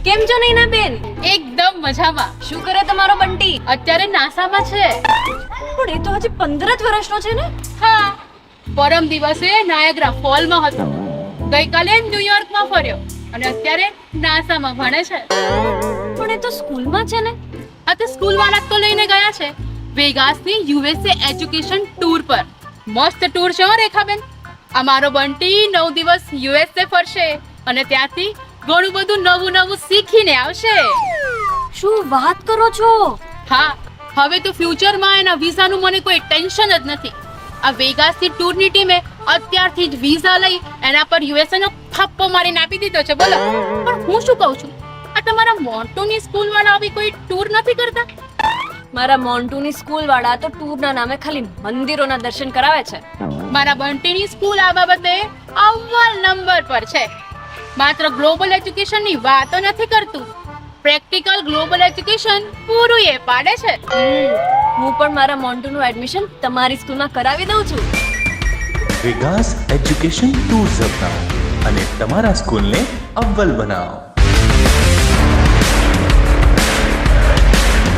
કેમ છો નૈના બેન? એકદમ મજામાં. શું કરે તમારો બંટી? અત્યારે નાસામાં છે. પણ એ તો હજી 15 જ વર્ષનો છે ને. હા, પરમ દિવસે નાયગ્રા ફોલમાં હતો, ગઈકાલે ન્યુયોર્કમાં ફર્યો અને અત્યારે નાસામાં ભણે છે. પણ એ તો સ્કૂલમાં છે ને. આ તો સ્કૂલવાળા તો લઈને ગયા છે વેગાસની યુએસએ એજ્યુકેશન ટૂર પર. મસ્ત ટૂર છે હો રેખાબેન. અમારો બંટી 9 દિવસ યુએસએ ફરશે અને ત્યાંથી ઘણું બધું નવું નવું શીખીને આવશે. શું વાત કરો છો? હા, હવે તો ફ્યુચરમાં એના વિઝાનું મને કોઈ ટેન્શન જ નથી. આ વેગાસની ટૂરની ટીમે અત્યારથી જ વિઝા લઈ એના પર યુએસએ નો થપ્પો મારીને આપી દીધો છે. બોલો, પણ હું શું કહું છું, આ તમારા મોન્ટોની સ્કૂલવાળા આવી કોઈ ટૂર નથી કરતા? મારા મોન્ટુની સ્કૂલ વાળા તો ટૂરના નામે ખાલી મંદિરોના દર્શન કરાવે છે. મારા બંટીની સ્કૂલ આ બાબતે અવ્વલ નંબર પર છે. માત્ર ગ્લોબલ એજ્યુકેશનની વાતો નથી કરતું, પ્રેક્ટિકલ ગ્લોબલ એજ્યુકેશન પૂરું એ પાડે છે. હું પણ મારા મોન્ટુનું એડમિશન તમારી સ્કૂલમાં કરાવી દઉં છું. વિકાસ એજ્યુકેશન ટૂર્સ અપનાવો અને તમારા સ્કૂલને અવ્વલ બનાવો.